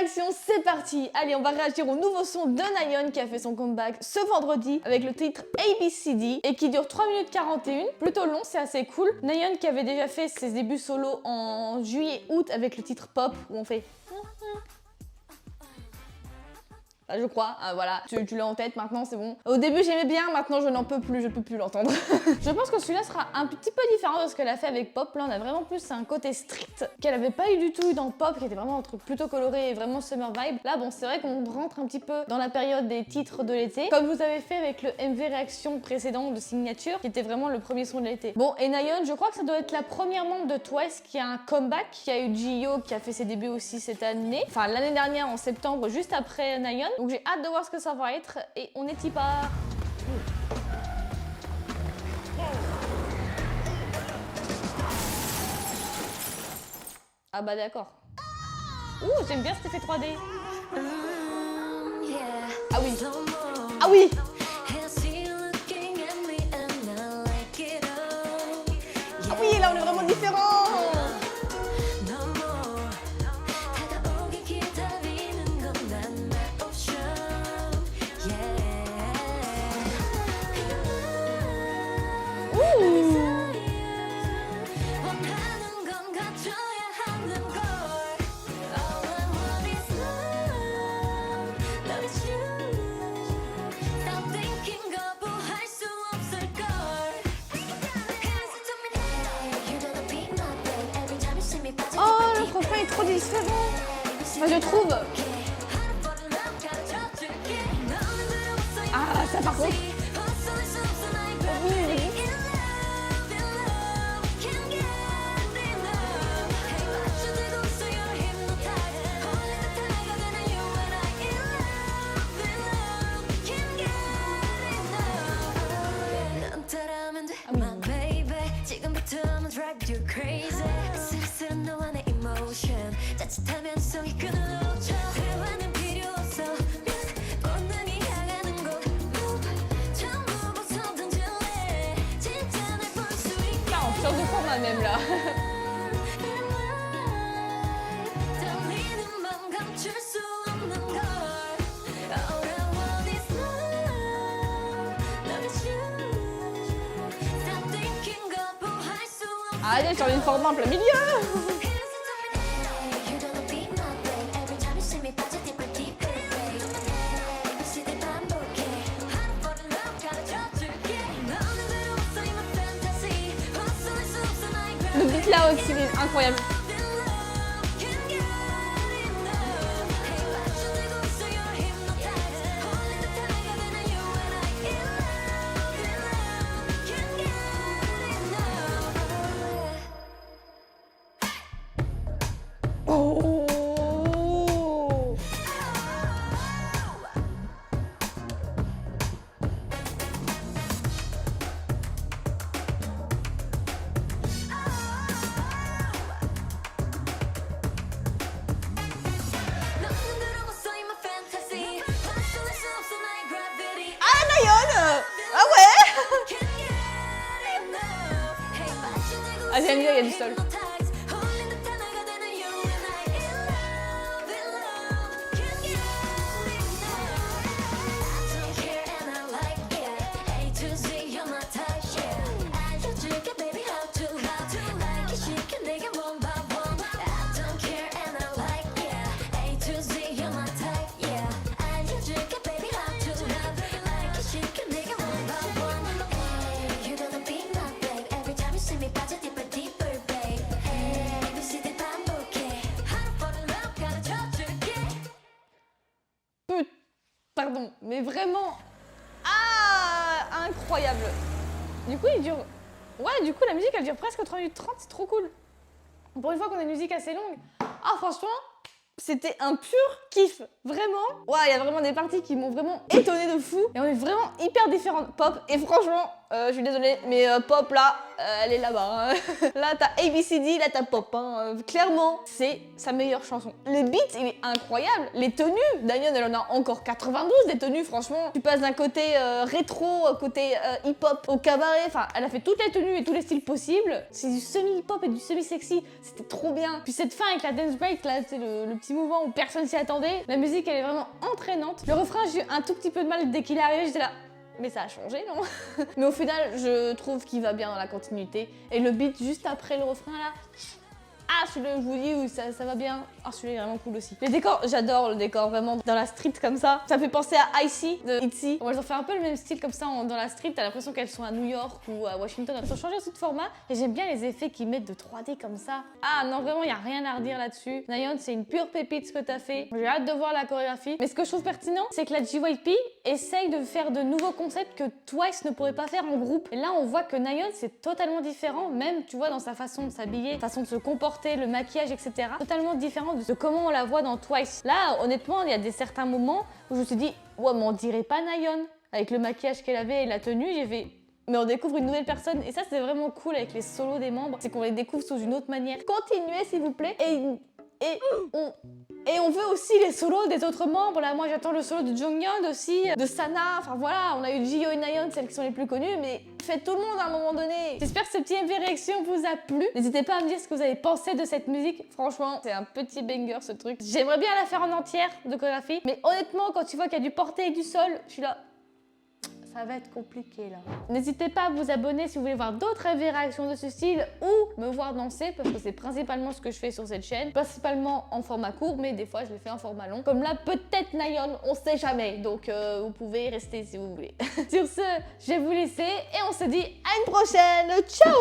réaction, c'est parti. Allez, on va réagir au nouveau son de Nayeon qui a fait son comeback ce vendredi avec le titre ABCD et qui dure 3 minutes 41. Plutôt long, c'est assez cool. Nayeon qui avait déjà fait ses débuts solo en juillet-août avec le titre Pop où on fait... Là, je crois, voilà, tu l'as en tête maintenant, c'est bon. Au début j'aimais bien, maintenant je n'en peux plus, je peux plus l'entendre. Je pense que celui-là sera un petit peu différent de ce qu'elle a fait avec Pop. Là on a vraiment plus un côté strict qu'elle avait pas eu du tout dans Pop, qui était vraiment un truc plutôt coloré et vraiment summer vibe. Là bon, c'est vrai qu'on rentre un petit peu dans la période des titres de l'été, comme vous avez fait avec le MV Réaction précédent de Signature, qui était vraiment le premier son de l'été. Bon, et Nayeon, je crois que ça doit être la première membre de Twice qui a un comeback. Il y a eu Jihyo qui a fait ses débuts aussi cette année, enfin l'année dernière en septembre, juste après Nayeon. Donc j'ai hâte de voir ce que ça va être et on est y part. Ah bah d'accord. Ouh, j'aime bien cet effet 3D. Ah oui. Ah oui. Ah oui, là on est vraiment différents. Le refrain est trop différent. Enfin, je trouve. Ah, ça par contre. Sur de format même là. Allez, sur une forme en plein milieu. Le beat là aussi, c'est incroyable. Oh. Ah ouais. Ah j'aime bien, il y a du sol. Pardon, mais vraiment... Ah, incroyable. Du coup, il dure... Ouais, du coup, la musique, elle dure presque 3 minutes 30, c'est trop cool. Pour une fois qu'on a une musique assez longue. Ah, franchement, c'était un pur kiff, vraiment. Ouais, il y a vraiment des parties qui m'ont vraiment étonnée de fou. Et on est vraiment hyper différentes, Pop. Et franchement, je suis désolée, mais Pop là, elle est là-bas. Hein. Là t'as ABCD, là t'as Pop. Hein. Clairement, c'est sa meilleure chanson. Le beat, il est incroyable. Les tenues, Nayeon, elle en a encore 92 des tenues, franchement. Tu passes d'un côté rétro, côté hip-hop au cabaret. Enfin, elle a fait toutes les tenues et tous les styles possibles. C'est du semi-hip-hop et du semi-sexy. C'était trop bien. Puis cette fin avec la dance break, là, c'est le petit mouvement où personne s'y attendait. La musique, elle est vraiment entraînante. Le refrain, j'ai eu un tout petit peu de mal dès qu'il est arrivé. J'étais là. Mais ça a changé, non? Mais au final, je trouve qu'il va bien dans la continuité. Et le beat juste après le refrain, là... Ah, celui-là, je vous dis, oui, ça va bien. Ah, celui-là est vraiment cool aussi. Les décors, j'adore le décor, vraiment, dans la street comme ça. Ça me fait penser à Icy de ITZY. Moi, elles ont fait un peu le même style comme ça dans la street. T'as l'impression qu'elles sont à New York ou à Washington. Elles ont changé aussi de format. Et j'aime bien les effets qu'ils mettent de 3D comme ça. Ah non, vraiment, il n'y a rien à redire là-dessus. Nayeon, c'est une pure pépite ce que t'as fait. J'ai hâte de voir la chorégraphie. Mais ce que je trouve pertinent, c'est que la JYP essaye de faire de nouveaux concepts que Twice ne pourrait pas faire en groupe. Et là, on voit que Nayeon, c'est totalement différent. Même, tu vois, dans sa façon de s'habiller, façon de se comporter, le maquillage, etc. Totalement différent de comment on la voit dans Twice. Là, honnêtement, il y a certains moments où je me suis dit, ouais, mais on dirait pas Nayeon. Avec le maquillage qu'elle avait et la tenue, j'ai fait... Mais on découvre une nouvelle personne. Et ça, c'est vraiment cool avec les solos des membres. C'est qu'on les découvre sous une autre manière. Continuez, s'il vous plaît. Et on veut aussi les solos des autres membres. Là, moi, j'attends le solo de Jonghyun aussi, de Sana. Enfin, voilà, on a eu Jihyo et Nayeon, celles qui sont les plus connues. Mais faites tout le monde à un moment donné. J'espère que ce petit MV réaction vous a plu. N'hésitez pas à me dire ce que vous avez pensé de cette musique. Franchement, c'est un petit banger, ce truc. J'aimerais bien la faire en entière, de chorégraphie. Mais honnêtement, quand tu vois qu'il y a du porté et du sol, je suis là... Ça va être compliqué là. N'hésitez pas à vous abonner si vous voulez voir d'autres MV réactions de ce style ou me voir danser parce que c'est principalement ce que je fais sur cette chaîne. Principalement en format court, mais des fois je le fais en format long. Comme là, peut-être Nayeon, on sait jamais. Donc vous pouvez rester si vous voulez. Sur ce, je vais vous laisser et on se dit à une prochaine. Ciao!